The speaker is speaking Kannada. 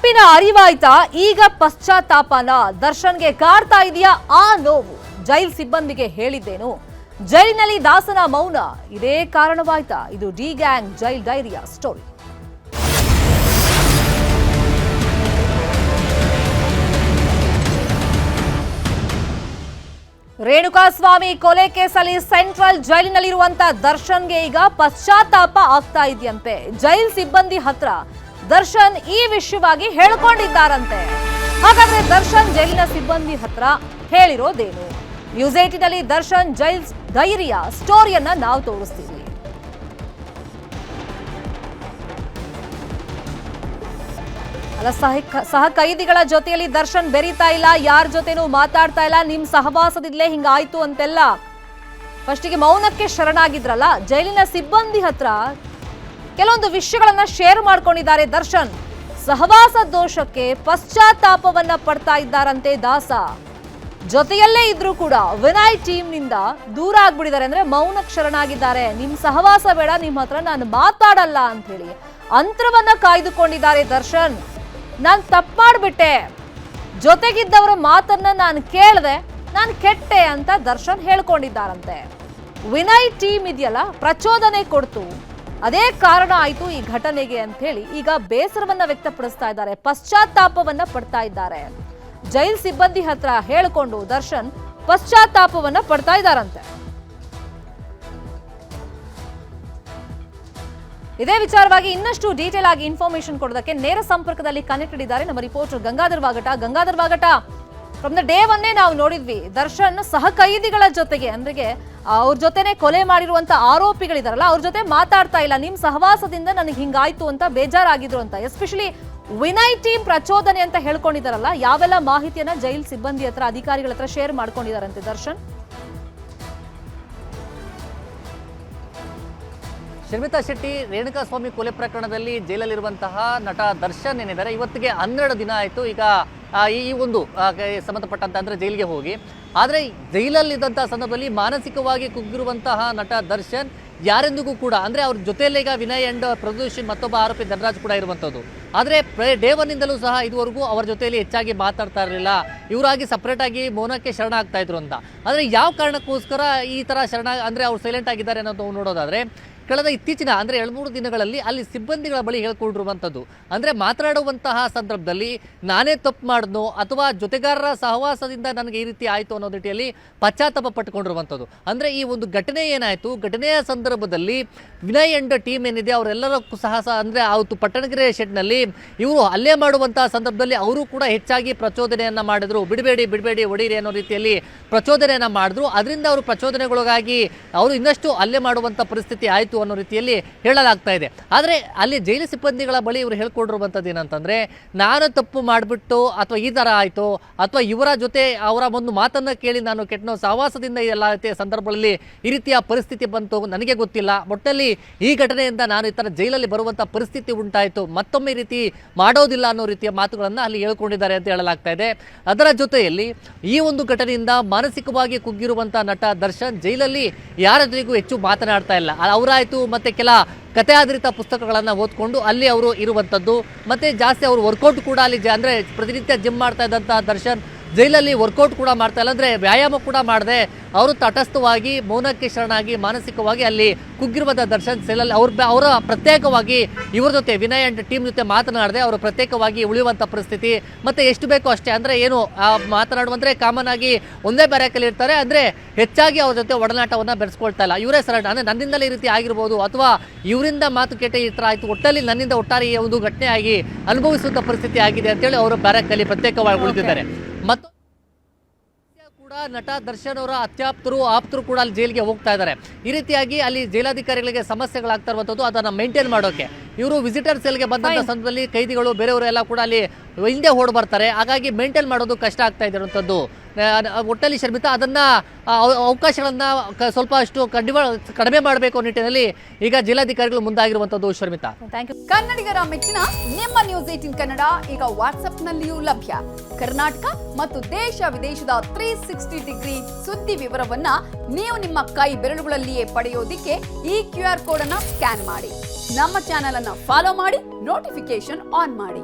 ತಪ್ಪಿನ ಅರಿವಾಯ್ತಾ ಈಗ ಪಶ್ಚಾತ್ತಾಪನ ದರ್ಶನ್ಗೆ ಕಾಡ್ತಾ ಇದೆಯಾ ಆ ನೋವು ಜೈಲ್ ಸಿಬ್ಬಂದಿಗೆ ಹೇಳಿದ್ದೇನು ಜೈಲಿನಲ್ಲಿ ದಾಸನ ಮೌನ ಇದೇ ಕಾರಣವಾಯ್ತಾ ಇದು ಡಿ ಗ್ಯಾಂಗ್ ಜೈಲ್ ಡೈರಿಯ ಸ್ಟೋರಿ ರೇಣುಕಾಸ್ವಾಮಿ ಕೊಲೆ ಕೇಸಲ್ಲಿ ಸೆಂಟ್ರಲ್ ಜೈಲಿನಲ್ಲಿರುವಂತ ದರ್ಶನ್ಗೆ ಈಗ ಪಶ್ಚಾತ್ತಾಪ ಆಗ್ತಾ ಇದೆಯಂತೆ ಜೈಲ್ ಸಿಬ್ಬಂದಿ ಹತ್ರ ದರ್ಶನ್ ಈ ವಿಷಯವಾಗಿ ಹೇಳ್ಕೊಂಡಿದ್ದಾರಂತೆ ಹಾಗಾದ್ರೆ ದರ್ಶನ್ ಜೈಲಿನ ಸಿಬ್ಬಂದಿ ಹತ್ರ ಹೇಳಿರೋದೇನು ನ್ಯೂಸ್ 18 ನಲ್ಲಿ ದರ್ಶನ್ ಜೈಲ್ ಡೈರಿಯ ಸ್ಟೋರಿಯನ್ನ ನಾವು ತೋರಿಸ್ತೀವಿ ಅಲ್ಲ ಸಹ ಕೈದಿಗಳ ಜೊತೆಯಲ್ಲಿ ದರ್ಶನ್ ಬೆರೀತಾ ಇಲ್ಲ ಯಾರ ಜೊತೆನೂ ಮಾತಾಡ್ತಾ ಇಲ್ಲ ನಿಮ್ ಸಹವಾಸದಿಂದಲೇ ಹಿಂಗಾಯ್ತು ಅಂತೆಲ್ಲ ಫಸ್ಟಿಗೆ ಮೌನಕ್ಕೆ ಶರಣಾಗಿದ್ರಲ್ಲ ಜೈಲಿನ ಸಿಬ್ಬಂದಿ ಹತ್ರ ಕೆಲವೊಂದು ವಿಷಯಗಳನ್ನ ಶೇರ್ ಮಾಡ್ಕೊಂಡಿದ್ದಾರೆ ದರ್ಶನ್ ಸಹವಾಸ ದೋಷಕ್ಕೆ ಪಶ್ಚಾತ್ತಾಪವನ್ನ ಪಡ್ತಾ ಇದ್ದಾರಂತೆ ದಾಸ ಜೊತೆಯಲ್ಲೇ ಇದ್ರೂ ಕೂಡ ವಿನಯ್ ಟೀಮ್ ನಿಂದ ದೂರ ಆಗ್ಬಿಟ್ಟಿದ್ದಾರೆ ಅಂದ್ರೆ ಮೌನಕ್ಕೆ ಶರಣಾಗಿದ್ದಾರೆ ನಿಮ್ ಸಹವಾಸ ಬೇಡ ನಿಮ್ ಹತ್ರ ನಾನು ಮಾತಾಡಲ್ಲ ಅಂತ ಹೇಳಿ ಅಂತರವನ್ನ ಕಾಯ್ದುಕೊಂಡಿದ್ದಾರೆ ದರ್ಶನ್ ನಾನ್ ತಪ್ಪು ಮಾಡ್ಬಿಟ್ಟೆ ಜೊತೆಗಿದ್ದವರ ಮಾತನ್ನ ನಾನು ಕೇಳ್ದೆ ನಾನು ಕೆಟ್ಟೆ ಅಂತ ದರ್ಶನ್ ಹೇಳ್ಕೊಂಡಿದ್ದಾರಂತೆ ವಿನಯ್ ಟೀಮ್ ಇದೆಯಲ್ಲ ಪ್ರಚೋದನೆ ಕೊಡ್ತು ಅದೇ ಕಾರಣ ಆಯ್ತು ಈ ಘಟನೆಗೆ ಅಂತ ಹೇಳಿ ಈಗ ಬೇಸರವನ್ನ ವ್ಯಕ್ತಪಡಿಸ್ತಾ ಇದ್ದಾರೆ ಪಶ್ಚಾತ್ತಾಪವನ್ನ ಪಡ್ತಾ ಇದ್ದಾರೆ ಜೈಲ್ ಸಿಬ್ಬಂದಿ ಹತ್ರ ಹೇಳಿಕೊಂಡು ದರ್ಶನ್ ಪಶ್ಚಾತ್ತಾಪವನ್ನ ಪಡ್ತಾ ಇದ್ದಾರಂತೆ ಇದೇ ವಿಚಾರವಾಗಿ ಇನ್ನಷ್ಟು ಡೀಟೇಲ್ ಆಗಿ ಇನ್ಫಾರ್ಮೇಶನ್ ಕೊಡೋದಕ್ಕೆ ನೇರ ಸಂಪರ್ಕದಲ್ಲಿ ಕನೆಕ್ಟೆಡ್ ಇದ್ದಾರೆ ನಮ್ಮ reporter Gangadhar Vagata from the day ಒನ್ನೇ ನಾವು ನೋಡಿದ್ವಿ ದರ್ಶನ್ ಸಹ ಕೈದಿಗಳ ಜೊತೆಗೆ ಅಂದ್ರೆ ಅವ್ರ ಜೊತೆನೆ ಕೊಲೆ ಮಾಡಿರುವಂತ ಆರೋಪಿಗಳಿದಾರಲ್ಲ ಅವ್ರ ಜೊತೆ ಮಾತಾಡ್ತಾ ಇಲ್ಲ ನಿಮ್ ಸಹವಾಸದಿಂದ ನನಗೆ ಹಿಂಗಾಯ್ತು ಅಂತ ಬೇಜಾರಾಗಿದ್ರು ಅಂತ ಎಸ್ಪೆಷಲಿ ವಿನಯ್ ಟೀಮ್ ಪ್ರಚೋದನೆ ಅಂತ ಹೇಳ್ಕೊಂಡಿದಾರಲ್ಲ ಯಾವೆಲ್ಲ ಮಾಹಿತಿಯನ್ನ ಜೈಲ್ ಸಿಬ್ಬಂದಿ ಹತ್ರ ಅಧಿಕಾರಿಗಳ ಹತ್ರ ಶೇರ್ ಮಾಡ್ಕೊಂಡಿದಾರಂತೆ ದರ್ಶನ್ ಶರ್ಮಿತಾ ಶೆಟ್ಟಿ ರೇಣುಕಾಸ್ವಾಮಿ ಕೊಲೆ ಪ್ರಕರಣದಲ್ಲಿ ಜೈಲಲ್ಲಿರುವಂತಹ ನಟ ದರ್ಶನ್ ಏನಿದ್ದಾರೆ ಇವತ್ತಿಗೆ 12 ದಿನ ಆಯಿತು ಈಗ ಈ ಒಂದು ಸಂಬಂಧಪಟ್ಟಂತ ಅಂದ್ರೆ ಜೈಲಿಗೆ ಹೋಗಿ ಆದರೆ ಜೈಲಲ್ಲಿದ್ದಂತಹ ಸಂದರ್ಭದಲ್ಲಿ ಮಾನಸಿಕವಾಗಿ ಕುಗ್ಗಿರುವಂತಹ ನಟ ದರ್ಶನ್ ಯಾರೆಂದಿಗೂ ಕೂಡ ಅಂದರೆ ಅವ್ರ ಜೊತೆಯಲ್ಲೇ ಈಗ ವಿನಯ್ ಅಂಡ್ ಪ್ರದೋಷ್ ಮತ್ತೊಬ್ಬ ಆರೋಪಿ ಧನರಾಜ್ ಕೂಡ ಇರುವಂಥದ್ದು ಆದರೆ ಡೇ ಒನ್ನಿಂದಲೂ ಸಹ ಇದುವರೆಗೂ ಅವರ ಜೊತೆಯಲ್ಲಿ ಹೆಚ್ಚಾಗಿ ಮಾತಾಡ್ತಾ ಇರಲಿಲ್ಲ ಇವರಾಗಿ ಸಪ್ರೇಟಾಗಿ ಮೌನಕ್ಕೆ ಶರಣ ಆಗ್ತಾ ಇದ್ರು ಅಂತ ಆದರೆ ಯಾವ ಕಾರಣಕ್ಕೋಸ್ಕರ ಈ ಥರ ಶರಣ ಅಂದರೆ ಅವ್ರು ಸೈಲೆಂಟ್ ಆಗಿದ್ದಾರೆ ಅನ್ನೋದು ನೋಡೋದಾದರೆ ಕಳೆದ ಇತ್ತೀಚಿನ ಅಂದರೆ 2-3 ದಿನಗಳಲ್ಲಿ ಅಲ್ಲಿ ಸಿಬ್ಬಂದಿಗಳ ಬಳಿ ಹೇಳ್ಕೊಂಡಿರುವಂಥದ್ದು ಅಂದರೆ ಮಾತನಾಡುವಂತಹ ಸಂದರ್ಭದಲ್ಲಿ ನಾನೇ ತಪ್ಪು ಮಾಡಿದ್ನೋ ಅಥವಾ ಜೊತೆಗಾರರ ಸಹವಾಸದಿಂದ ನನಗೆ ಈ ರೀತಿ ಆಯಿತು ಅನ್ನೋ ರೀತಿಯಲ್ಲಿ ಪಶ್ಚಾತ್ತಾಪ ಪಟ್ಟುಕೊಂಡಿರುವಂಥದ್ದು ಅಂದರೆ ಈ ಒಂದು ಘಟನೆ ಏನಾಯಿತು ಘಟನೆಯ ಸಂದರ್ಭದಲ್ಲಿ ವಿನಯ್ ಅಂಡ್ ಟೀಮ್ ಏನಿದೆ ಅವರೆಲ್ಲರೂ ಸಹ ಅಂದರೆ ಅವತ್ತು ಪಟ್ಟಣಗೆರೆ ಶೆಡ್ನಲ್ಲಿ ಇವರು ಹಲ್ಲೆ ಮಾಡುವಂತಹ ಸಂದರ್ಭದಲ್ಲಿ ಅವರು ಕೂಡ ಹೆಚ್ಚಾಗಿ ಪ್ರಚೋದನೆಯನ್ನು ಮಾಡಿದ್ರು ಬಿಡಬೇಡಿ ಹೊಡೀರಿ ಅನ್ನೋ ರೀತಿಯಲ್ಲಿ ಪ್ರಚೋದನೆಯನ್ನು ಮಾಡಿದ್ರು ಅದರಿಂದ ಅವರು ಪ್ರಚೋದನೆಗೊಳಗಾಗಿ ಅವರು ಇನ್ನಷ್ಟು ಹಲ್ಲೆ ಮಾಡುವಂಥ ಪರಿಸ್ಥಿತಿ ಆಯಿತು ಅನ್ನೋ ರೀತಿಯಲ್ಲಿ ಹೇಳಲಾಗ್ತಾ ಇದೆ ಆದರೆ ಅಲ್ಲಿ ಜೈಲು ಸಿಬ್ಬಂದಿಗಳ ಬಳಿ ಇವರು ಹೇಳ್ಕೊಂಡಿರುವಂಥದ್ದು ಏನಂತಂದರೆ ನಾನು ತಪ್ಪು ಮಾಡಿಬಿಟ್ಟು ಅಥವಾ ಈ ಥರ ಆಯಿತು ಅಥವಾ ಇವರ ಜೊತೆ ಅವರ ಒಂದು ಮಾತನ್ನು ಕೇಳಿ ನಾನು ಕೆಟ್ಟನೋ ಸಹವಾಸದಿಂದ ಎಲ್ಲ ಸಂದರ್ಭಗಳಲ್ಲಿ ಈ ರೀತಿಯ ಪರಿಸ್ಥಿತಿ ಬಂತು ನನಗೆ ಗೊತ್ತಿಲ್ಲ ಒಟ್ಟಲ್ಲಿ ಈ ಘಟನೆಯಿಂದ ನಾನು ಈ ಥರ ಜೈಲಲ್ಲಿ ಬರುವಂಥ ಪರಿಸ್ಥಿತಿ ಉಂಟಾಯಿತು ಮತ್ತೊಮ್ಮೆ ಈ ರೀತಿ ಮಾಡೋದಿಲ್ಲ ಅನ್ನೋ ರೀತಿಯ ಮಾತುಗಳನ್ನು ಅಲ್ಲಿ ಹೇಳ್ಕೊಂಡಿದ್ದಾರೆ ಅಂತ ಹೇಳಲಾಗ್ತಾ ಇದೆ ಅದರ ಜೊತೆಯಲ್ಲಿ ಈ ಒಂದು ಘಟನೆಯಿಂದ ಮಾನಸಿಕವಾಗಿ ಕುಗ್ಗಿರುವಂಥ ನಟ ದರ್ಶನ್ ಜೈಲಲ್ಲಿ ಯಾರ ಜೊತೆಗೂ ಹೆಚ್ಚು ಮಾತನಾಡ್ತಾ ಇಲ್ಲ ಅವರಾಯಿತು ಮತ್ತೆ ಕೆಲ ಕಥೆ ಆಧಾರಿತ ಪುಸ್ತಕಗಳನ್ನು ಓದ್ಕೊಂಡು ಅಲ್ಲಿ ಅವರು ಇರುವಂಥದ್ದು ಮತ್ತೆ ಜಾಸ್ತಿ ಅವರು ವರ್ಕೌಟ್ ಕೂಡ ಅಲ್ಲಿ ಅಂದರೆ ಪ್ರತಿನಿತ್ಯ ಜಿಮ್ ಮಾಡ್ತಾ ಇದ್ದಂಥ ದರ್ಶನ್ ಜೈಲಲ್ಲಿ ವರ್ಕೌಟ್ ಕೂಡ ಮಾಡ್ತಾ ಇಲ್ಲ ಅಂದರೆ ವ್ಯಾಯಾಮ ಕೂಡ ಮಾಡದೆ ಅವರು ತಟಸ್ಥವಾಗಿ ಮೌನಕ್ಕೆ ಶರಣಾಗಿ ಮಾನಸಿಕವಾಗಿ ಅಲ್ಲಿ ಕುಗ್ಗಿರುವಂಥ ದರ್ಶನ್ ಸೆಲ್ಲಲ್ಲಿ ಅವರ ಪ್ರತ್ಯೇಕವಾಗಿ ಇವ್ರ ಜೊತೆ ವಿನಯ್ ಅಂಡ್ ಟೀಮ್ ಜೊತೆ ಮಾತನಾಡದೆ ಅವರು ಪ್ರತ್ಯೇಕವಾಗಿ ಉಳಿಯುವಂಥ ಪರಿಸ್ಥಿತಿ ಮತ್ತು ಎಷ್ಟು ಬೇಕೋ ಅಷ್ಟೇ ಅಂದರೆ ಏನು ಮಾತನಾಡುವಂದರೆ ಕಾಮನ್ ಆಗಿ ಒಂದೇ ಬ್ಯಾರಕಲ್ಲಿ ಇರ್ತಾರೆ ಅಂದರೆ ಹೆಚ್ಚಾಗಿ ಅವ್ರ ಜೊತೆ ಒಡನಾಟವನ್ನು ಬೆಳೆಸ್ಕೊಳ್ತಾ ಇಲ್ಲ ಇವರೇ ಸರಣ ಅಂದರೆ ನನ್ನಿಂದಲೇ ಈ ರೀತಿ ಆಗಿರ್ಬೋದು ಅಥವಾ ಇವರಿಂದ ಮಾತುಕತೆ ಈ ಥರ ಆಯಿತು ಒಟ್ಟಲ್ಲಿ ನನ್ನಿಂದ ಒಟ್ಟಾರೆ ಒಂದು ಘಟನೆ ಆಗಿ ಅನುಭವಿಸುವಂಥ ಪರಿಸ್ಥಿತಿ ಆಗಿದೆ ಅಂತೇಳಿ ಅವರು ಬ್ಯಾರಕಲ್ಲಿ ಪ್ರತ್ಯೇಕವಾಗಿ ಉಳಿದಿದ್ದಾರೆ ಮತ್ತು ಕೂಡ ನಟ ದರ್ಶನ್ ಅವರ ಆಪ್ತರು ಕೂಡ ಅಲ್ಲಿ ಜೈಲಿಗೆ ಹೋಗ್ತಾ ಇದ್ದಾರೆ ಈ ರೀತಿಯಾಗಿ ಅಲ್ಲಿ ಜೈಲಾಧಿಕಾರಿಗಳಿಗೆ ಸಮಸ್ಯೆಗಳಾಗ್ತಾ ಇರುವಂಥದ್ದು ಅದನ್ನು ಮೇಂಟೈನ್ ಮಾಡೋಕೆ ಇವರು ವಿಸಿಟರ್ ಸೆಲ್ಗೆ ಬಂದಂಥ ಸಂದರ್ಭದಲ್ಲಿ ಕೈದಿಗಳು ಬೇರೆಯವರು ಎಲ್ಲ ಕೂಡ ಅಲ್ಲಿ ಹಿಂದೆ ಓಡ್ ಬರ್ತಾರೆ ಹಾಗಾಗಿ ಮೇಂಟೈನ್ ಮಾಡೋದು ಕಷ್ಟ ಆಗ್ತಾ ಇರುವಂಥದ್ದು ಒಟ್ಟಲ್ಲಿ ಶರ್ಮಿತಾ ಅದನ್ನ ಅವಕಾಶಗಳನ್ನ ಸ್ವಲ್ಪ ಅಷ್ಟು ಕಡಿಮೆ ಮಾಡಬೇಕು ನಿಟ್ಟಿನಲ್ಲಿ ಈಗ ಜಿಲ್ಲಾಧಿಕಾರಿಗಳು ಮುಂದಾಗಿರುವಂಥದ್ದು ಶರ್ಮಿತಾ. ಕನ್ನಡಿಗರ ಮೆಚ್ಚಿನ ನಿಮ್ಮ ನ್ಯೂಸ್ 18 ಕನ್ನಡ ಈಗ ವಾಟ್ಸ್ಆಪ್ನಲ್ಲಿಯೂ ಲಭ್ಯ. ಕರ್ನಾಟಕ ಮತ್ತು ದೇಶ ವಿದೇಶದ 360 ಡಿಗ್ರಿ ಸುದ್ದಿ ವಿವರವನ್ನ ನೀವು ನಿಮ್ಮ ಕೈ ಬೆರಳುಗಳಲ್ಲಿಯೇ ಪಡೆಯೋದಿಕ್ಕೆ ಈ QR ಕೋಡ್ ಅನ್ನು ಸ್ಕ್ಯಾನ್ ಮಾಡಿ. ನಮ್ಮ ಚಾನೆಲ್ ಅನ್ನು ಫಾಲೋ ಮಾಡಿ, ನೋಟಿಫಿಕೇಶನ್ ಆನ್ ಮಾಡಿ.